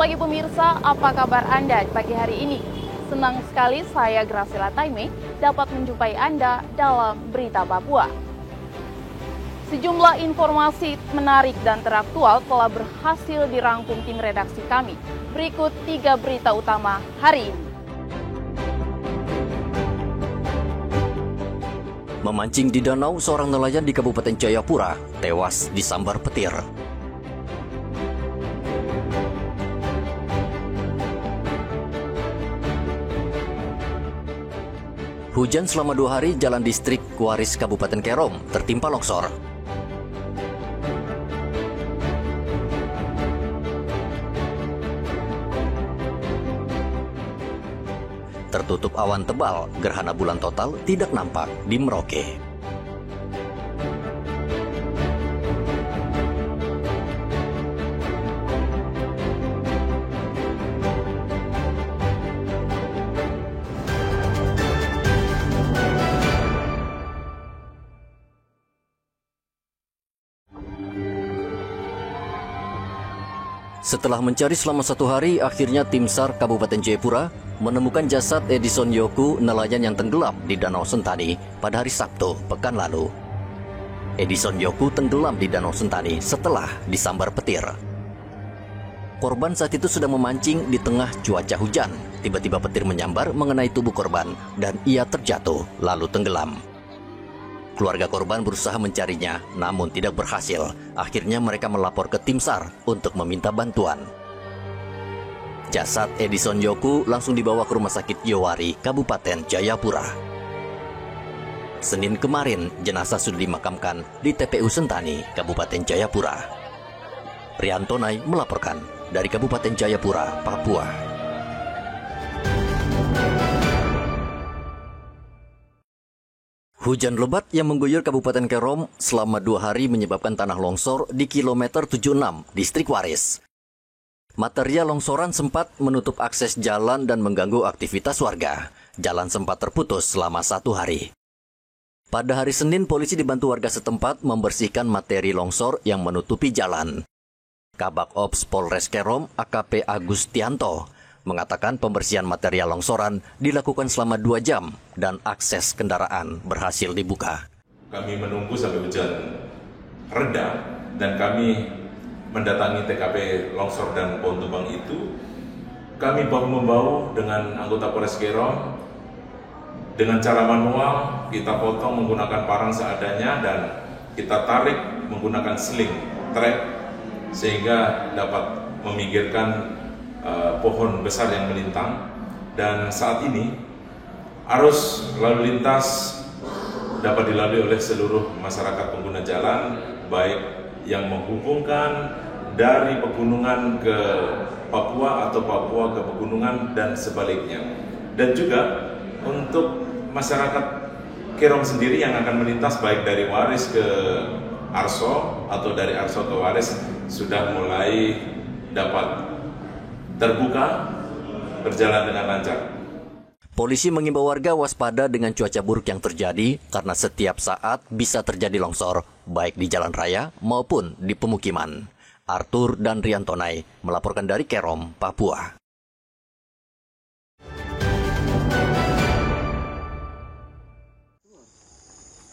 pagi pemirsa, apa kabar Anda pagi hari ini? Senang sekali saya Graciela Taime dapat menjumpai Anda dalam Berita Papua. Sejumlah informasi menarik dan teraktual telah berhasil dirangkum tim redaksi kami. Berikut 3 berita utama hari ini. Memancing di danau, seorang nelayan di Kabupaten Jayapura tewas disambar petir. Hujan selama 2 hari, jalan distrik Waris Kabupaten Kerom tertimpa longsor. Tertutup awan tebal, gerhana bulan total tidak nampak di Merauke. Setelah mencari selama 1 hari, akhirnya tim SAR Kabupaten Jayapura menemukan jasad Edison Yoku, nelayan yang tenggelam di Danau Sentani pada hari Sabtu pekan lalu. Edison Yoku tenggelam di Danau Sentani setelah disambar petir. Korban saat itu sedang memancing di tengah cuaca hujan. Tiba-tiba petir menyambar mengenai tubuh korban dan ia terjatuh lalu tenggelam. Keluarga korban berusaha mencarinya, namun tidak berhasil. Akhirnya mereka melapor ke tim SAR untuk meminta bantuan. Jasad Edison Yoku langsung dibawa ke Rumah Sakit Yowari, Kabupaten Jayapura. Senin kemarin, jenazah sudah dimakamkan di TPU Sentani, Kabupaten Jayapura. Riantonai melaporkan dari Kabupaten Jayapura, Papua. Hujan lebat yang mengguyur Kabupaten Kerom selama 2 hari menyebabkan tanah longsor di kilometer 76, distrik Waris. Material longsoran sempat menutup akses jalan dan mengganggu aktivitas warga. Jalan sempat terputus selama 1 hari. Pada hari Senin, polisi dibantu warga setempat membersihkan materi longsor yang menutupi jalan. Kabak Ops Polres Kerom, AKP Agustianto, mengatakan pembersihan material longsoran dilakukan selama 2 jam dan akses kendaraan berhasil dibuka. Kami menunggu sampai hujan reda dan kami mendatangi TKP longsor dan pohon tumbang itu. Kami bahu-membahu dengan anggota Polres Kerom dengan cara manual, kita potong menggunakan parang seadanya dan kita tarik menggunakan sling trek sehingga dapat meminggirkan pohon besar yang melintang. Dan saat ini arus lalu lintas dapat dilalui oleh seluruh masyarakat pengguna jalan, baik yang menghubungkan dari pegunungan ke Papua atau Papua ke pegunungan dan sebaliknya. Dan juga untuk masyarakat Kerom sendiri yang akan melintas baik dari Waris ke Arso atau dari Arso ke Waris sudah mulai dapat terbuka, berjalan dengan lancar. Polisi mengimbau warga waspada dengan cuaca buruk yang terjadi karena setiap saat bisa terjadi longsor, baik di jalan raya maupun di pemukiman. Arthur dan Riantonai melaporkan dari Kerom, Papua.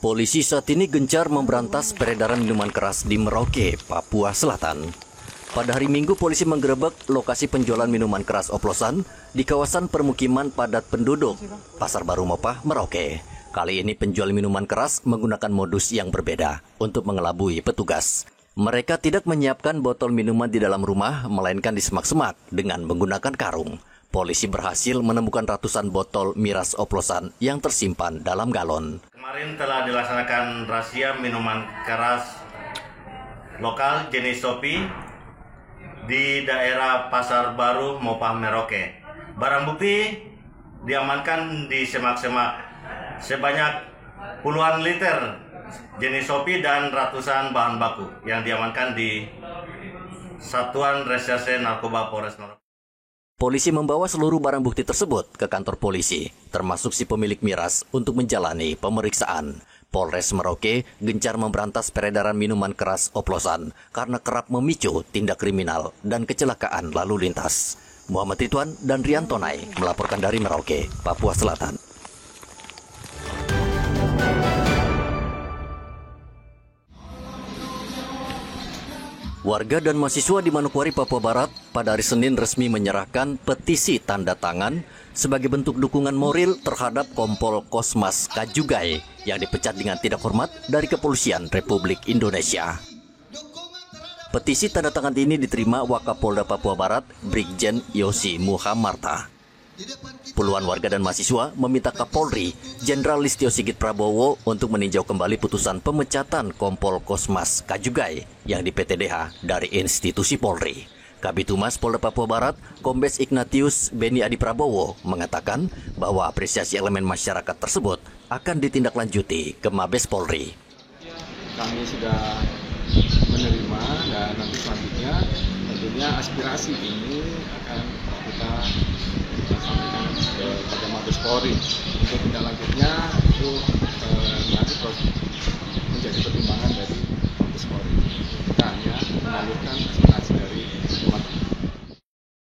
Polisi saat ini gencar memberantas peredaran minuman keras di Merauke, Papua Selatan. Pada hari Minggu, polisi menggerebek lokasi penjualan minuman keras oplosan di kawasan permukiman padat penduduk, Pasar Baru Mopah, Merauke. Kali ini penjual minuman keras menggunakan modus yang berbeda untuk mengelabui petugas. Mereka tidak menyiapkan botol minuman di dalam rumah, melainkan di semak-semak dengan menggunakan karung. Polisi berhasil menemukan ratusan botol miras oplosan yang tersimpan dalam galon. Kemarin telah dilaksanakan razia minuman keras lokal jenis Sopi di daerah Pasar Baru Mopah, Merauke. Barang bukti diamankan di semak-semak sebanyak puluhan liter jenis Sopi dan ratusan bahan baku yang diamankan di Satuan Reserse Narkoba Polres Merauke. Polisi membawa seluruh barang bukti tersebut ke kantor polisi, termasuk si pemilik miras, untuk menjalani pemeriksaan. Polres Merauke gencar memberantas peredaran minuman keras oplosan karena kerap memicu tindak kriminal dan kecelakaan lalu lintas. Muhammad Ridwan dan Rian Tonai melaporkan dari Merauke, Papua Selatan. Warga dan mahasiswa di Manokwari, Papua Barat pada hari Senin resmi menyerahkan petisi tanda tangan sebagai bentuk dukungan moral terhadap Kompol Kosmas Kajugai yang dipecat dengan tidak hormat dari Kepolisian Republik Indonesia. Petisi tanda tangan ini diterima Wakapolda Papua Barat, Brigjen Yosi Muhammarta. Puluhan warga dan mahasiswa meminta Kapolri, Jenderal Listio Sigit Prabowo untuk meninjau kembali putusan pemecatan Kompol Kosmas Kajugai yang di PTDH dari institusi Polri. Kabid Humas Polda Papua Barat, Kombes Ignatius Beni Adi Prabowo, mengatakan bahwa apresiasi elemen masyarakat tersebut akan ditindaklanjuti ke Mabes Polri. Kami sudah menerima dan nanti selanjutnya tentunya aspirasi ini akan kita sampaikan kepada Mabes Polri. Untuk tindak lanjutnya itu nanti menjadi pertimbangan dari Mabes Polri. Kita hanya menalurkan aspirasi dari umat.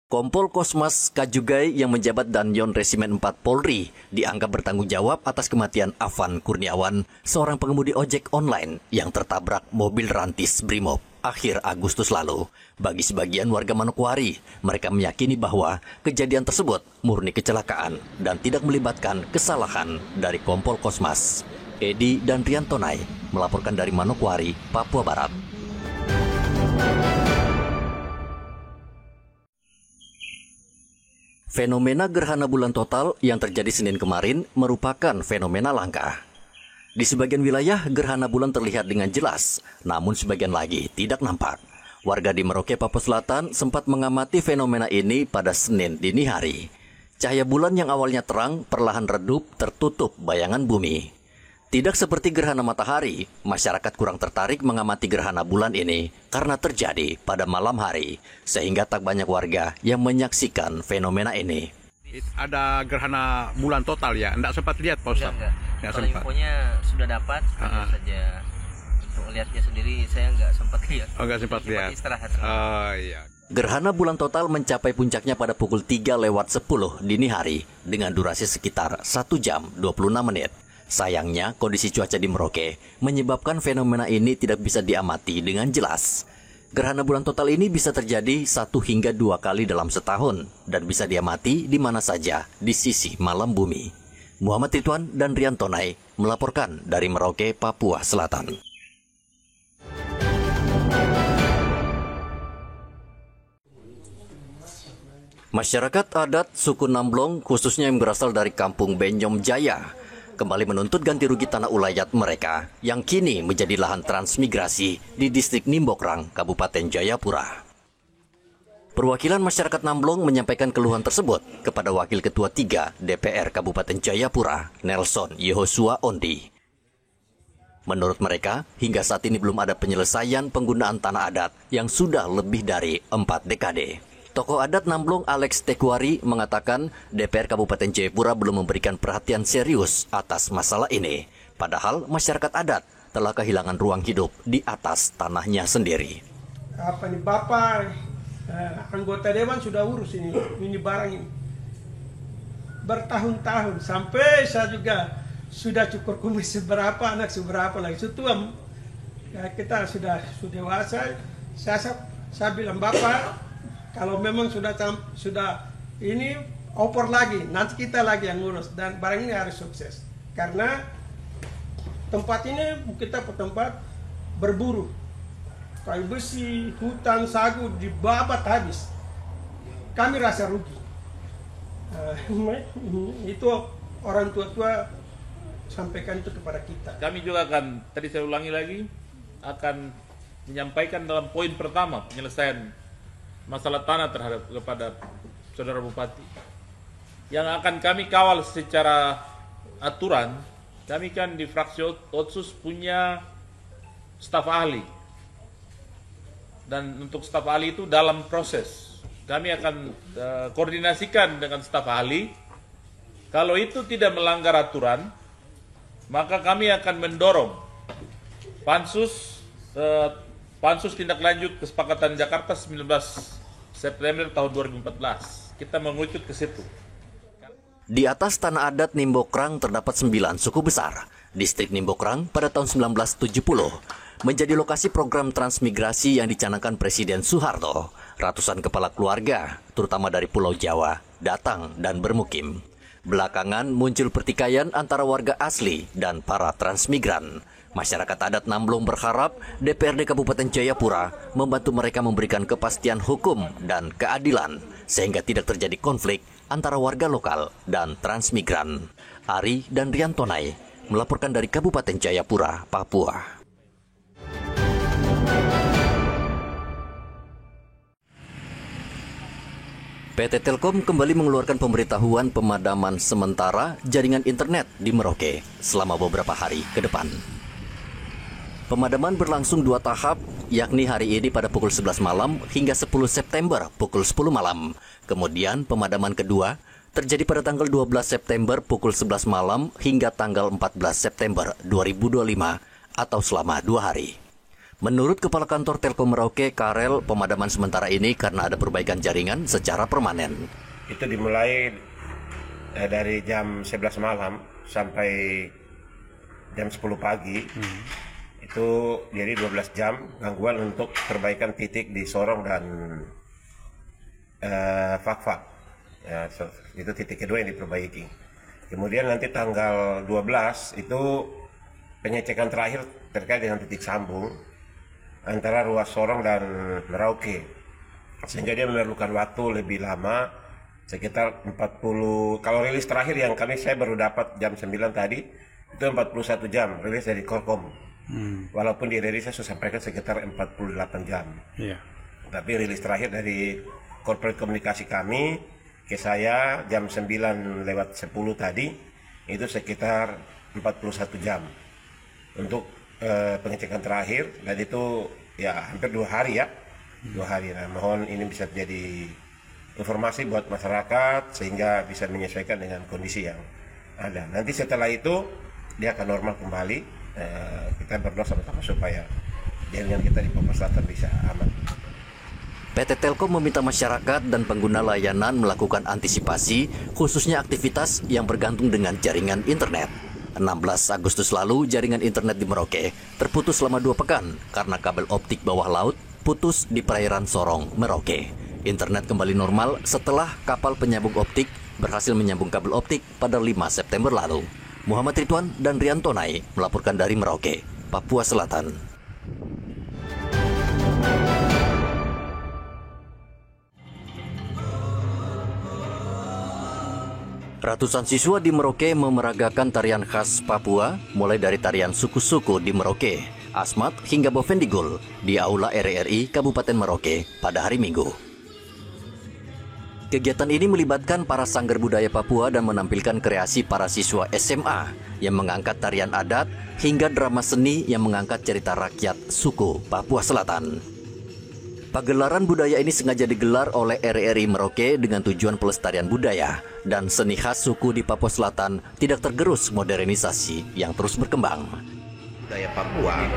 Kompol Kosmas Kajugai yang menjabat Danyon Resimen 4 Polri dianggap bertanggung jawab atas kematian Afan Kurniawan, seorang pengemudi ojek online yang tertabrak mobil rantis Brimob akhir Agustus lalu. Bagi sebagian warga Manokwari, mereka meyakini bahwa kejadian tersebut murni kecelakaan dan tidak melibatkan kesalahan dari Kompol Kosmas. Edi dan Rian Tonai melaporkan dari Manokwari, Papua Barat. Fenomena gerhana bulan total yang terjadi Senin kemarin merupakan fenomena langka. Di sebagian wilayah, gerhana bulan terlihat dengan jelas, namun sebagian lagi tidak nampak. Warga di Merauke, Papua Selatan sempat mengamati fenomena ini pada Senin dini hari. Cahaya bulan yang awalnya terang perlahan redup tertutup bayangan bumi. Tidak seperti gerhana matahari, masyarakat kurang tertarik mengamati gerhana bulan ini karena terjadi pada malam hari, sehingga tak banyak warga yang menyaksikan fenomena ini. Ada gerhana bulan total ya? Enggak sempat lihat, Pak Ustaz? Enggak sempat. Infonya sudah dapat, saja untuk lihatnya sendiri saya enggak sempat lihat. Oh, enggak sempat lihat. Istirahat. Oh, iya. Gerhana bulan total mencapai puncaknya pada pukul 3:10 dini hari dengan durasi sekitar 1 jam 26 menit. Sayangnya, kondisi cuaca di Merauke menyebabkan fenomena ini tidak bisa diamati dengan jelas. Gerhana bulan total ini bisa terjadi 1 hingga 2 kali dalam setahun dan bisa diamati di mana saja di sisi malam bumi. Muhammad Ridwan dan Rian Tonai melaporkan dari Merauke, Papua Selatan. Masyarakat adat suku Namblong, khususnya yang berasal dari kampung Benyom Jaya, kembali menuntut ganti rugi tanah ulayat mereka yang kini menjadi lahan transmigrasi di distrik Nimbokrang, Kabupaten Jayapura. Perwakilan masyarakat Namblong menyampaikan keluhan tersebut kepada Wakil Ketua 3 DPR Kabupaten Jayapura, Nelson Yehosua Ondi. Menurut mereka, hingga saat ini belum ada penyelesaian penggunaan tanah adat yang sudah lebih dari 4 dekade. Tokoh adat Namblong Alex Tekwari mengatakan DPR Kabupaten Jayapura belum memberikan perhatian serius atas masalah ini. Padahal masyarakat adat telah kehilangan ruang hidup di atas tanahnya sendiri. Apa nih Bapak, anggota Dewan sudah urus ini barang ini. Bertahun-tahun, sampai saya juga sudah cukur kumis seberapa, anak seberapa lagi. Setua, kita sudah dewasa, saya bilang Bapak, kalau memang sudah ini opor lagi, nanti kita lagi yang ngurus dan barang ini harus sukses. Karena tempat ini kita tempat berburu, kayu besi, hutan, sagu dibabat habis. Kami rasa rugi. Itu orang tua-tua sampaikan itu kepada kita. Kami juga akan, tadi saya ulangi lagi, akan menyampaikan dalam poin pertama penyelesaian masalah tanah kepada Saudara Bupati. Yang akan kami kawal secara aturan, kami kan di fraksi Otsus punya staf ahli. Dan untuk staf ahli itu dalam proses. Kami akan koordinasikan dengan staf ahli. Kalau itu tidak melanggar aturan, maka kami akan mendorong Pansus tindak lanjut kesepakatan Jakarta 19 September tahun 2014. Kita mengikut ke situ. Di atas tanah adat Nimbokrang terdapat 9 suku besar. Distrik Nimbokrang pada tahun 1970 menjadi lokasi program transmigrasi yang dicanangkan Presiden Soeharto. Ratusan kepala keluarga, terutama dari Pulau Jawa, datang dan bermukim. Belakangan muncul pertikaian antara warga asli dan para transmigran. Masyarakat adat Namblong berharap DPRD Kabupaten Jayapura membantu mereka memberikan kepastian hukum dan keadilan sehingga tidak terjadi konflik antara warga lokal dan transmigran. Ari dan Riantonai melaporkan dari Kabupaten Jayapura, Papua. PT Telkom kembali mengeluarkan pemberitahuan pemadaman sementara jaringan internet di Merauke selama beberapa hari ke depan. Pemadaman berlangsung 2 tahap, yakni hari ini pada pukul 11 malam hingga 10 September pukul 10 malam. Kemudian pemadaman kedua terjadi pada tanggal 12 September pukul 11 malam hingga tanggal 14 September 2025 atau selama 2 hari. Menurut Kepala Kantor Telkom Merauke, Karel, pemadaman sementara ini karena ada perbaikan jaringan secara permanen. Itu dimulai dari jam 11 malam sampai jam 10 pagi. Itu jadi 12 jam gangguan untuk perbaikan titik di Sorong dan Fakfak. Ya, itu titik kedua yang diperbaiki. Kemudian nanti tanggal 12 itu pengecekan terakhir terkait dengan titik sambung antara ruas Sorong dan Merauke, sehingga dia memerlukan waktu lebih lama, sekitar 40. Kalau rilis terakhir yang saya baru dapat jam 9 tadi itu 41 jam rilis dari Korkom. Walaupun di Indonesia saya sampaikan sekitar 48 jam. Tapi rilis terakhir dari corporate komunikasi kami ke saya jam 9:10 tadi itu sekitar 41 jam untuk pengecekan terakhir, dan itu ya hampir 2 hari ya. 2 hari. Nah, mohon ini bisa jadi informasi buat masyarakat sehingga bisa menyesuaikan dengan kondisi yang ada. Nanti setelah itu dia akan normal kembali. Kita berdoa sama-sama supaya jaringan kita di Papua Selatan bisa aman. PT Telkom meminta masyarakat dan pengguna layanan melakukan antisipasi, khususnya aktivitas yang bergantung dengan jaringan internet. 16 Agustus lalu, jaringan internet di Merauke terputus selama 2 pekan karena kabel optik bawah laut putus di perairan Sorong, Merauke. Internet kembali normal setelah kapal penyambung optik berhasil menyambung kabel optik pada 5 September lalu. Muhammad Ridwan dan Riantonai melaporkan dari Merauke, Papua Selatan. Ratusan siswa di Merauke memeragakan tarian khas Papua, mulai dari tarian suku-suku di Merauke, Asmat hingga Bovendigul di Aula RRI Kabupaten Merauke pada hari Minggu. Kegiatan ini melibatkan para sanggar budaya Papua dan menampilkan kreasi para siswa SMA yang mengangkat tarian adat hingga drama seni yang mengangkat cerita rakyat suku Papua Selatan. Pagelaran budaya ini sengaja digelar oleh RRI Merauke dengan tujuan pelestarian budaya dan seni khas suku di Papua Selatan tidak tergerus modernisasi yang terus berkembang. Budaya Papua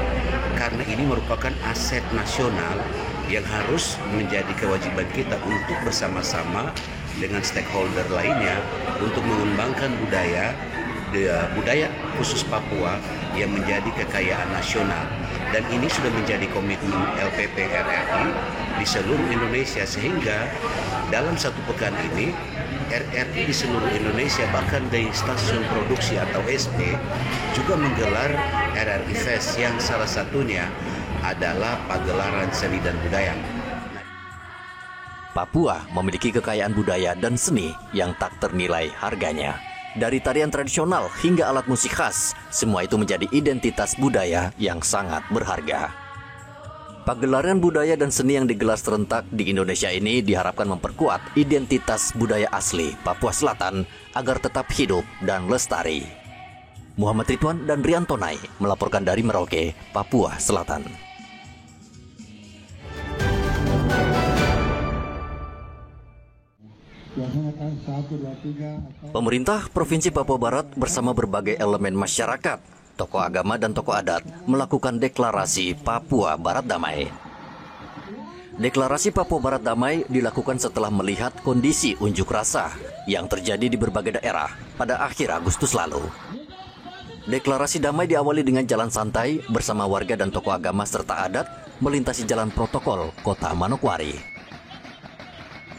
karena ini merupakan aset nasional yang harus menjadi kewajiban kita untuk bersama-sama dengan stakeholder lainnya untuk mengembangkan budaya khusus Papua yang menjadi kekayaan nasional. Dan ini sudah menjadi komitmen LPP RRI di seluruh Indonesia, sehingga dalam 1 pekan ini RRI di seluruh Indonesia, bahkan dari stasiun produksi atau SP, juga menggelar RRI Fest yang salah satunya adalah pagelaran seni dan budaya. Papua memiliki kekayaan budaya dan seni yang tak ternilai harganya. Dari tarian tradisional hingga alat musik khas, semua itu menjadi identitas budaya yang sangat berharga. Pagelaran budaya dan seni yang digelar serentak di Indonesia ini diharapkan memperkuat identitas budaya asli Papua Selatan agar tetap hidup dan lestari. Muhammad Ridwan dan Riantonai melaporkan dari Merauke, Papua Selatan. Pemerintah Provinsi Papua Barat bersama berbagai elemen masyarakat, tokoh agama dan tokoh adat melakukan deklarasi Papua Barat Damai. Deklarasi Papua Barat Damai dilakukan setelah melihat kondisi unjuk rasa yang terjadi di berbagai daerah pada akhir Agustus lalu. Deklarasi damai diawali dengan jalan santai bersama warga dan tokoh agama serta adat melintasi jalan protokol Kota Manokwari.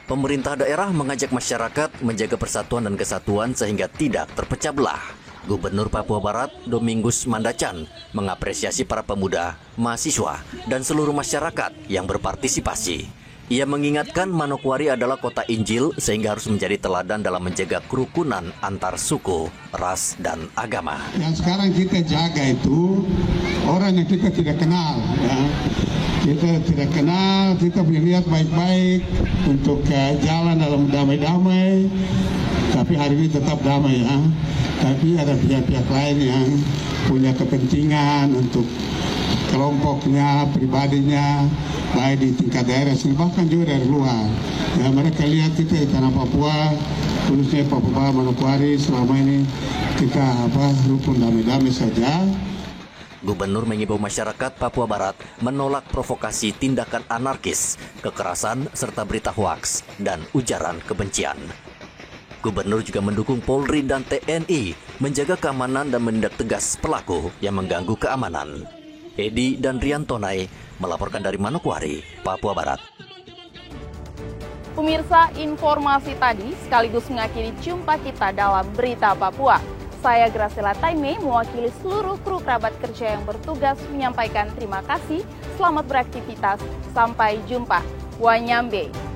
Pemerintah daerah mengajak masyarakat menjaga persatuan dan kesatuan sehingga tidak terpecah belah. Gubernur Papua Barat, Domingus Mandacan, mengapresiasi para pemuda, mahasiswa, dan seluruh masyarakat yang berpartisipasi. Ia mengingatkan Manokwari adalah kota Injil sehingga harus menjadi teladan dalam menjaga kerukunan antar suku, ras, dan agama. Yang sekarang kita jaga itu orang yang kita tidak kenal. Ya. Kita tidak kenal, kita melihat baik-baik untuk jalan dalam damai-damai. Tapi hari ini tetap damai ya. Tapi ada pihak-pihak lain yang punya kepentingan untuk kelompoknya, pribadinya, baik di tingkat daerah, bahkan juga dari luar. Ya, mereka lihat kita di tanah Papua, khususnya Papua Manokwari, selama ini kita rukun damai-damai saja. Gubernur mengimbau masyarakat Papua Barat menolak provokasi tindakan anarkis, kekerasan, serta berita hoaks dan ujaran kebencian. Gubernur juga mendukung Polri dan TNI menjaga keamanan dan menindak tegas pelaku yang mengganggu keamanan. Edi dan Rian Tonai melaporkan dari Manokwari, Papua Barat. Pemirsa, informasi tadi sekaligus mengakhiri jumpa kita dalam Berita Papua. Saya Graciela Taime mewakili seluruh kru kerabat kerja yang bertugas menyampaikan terima kasih. Selamat beraktivitas. Sampai jumpa. Wanyambe.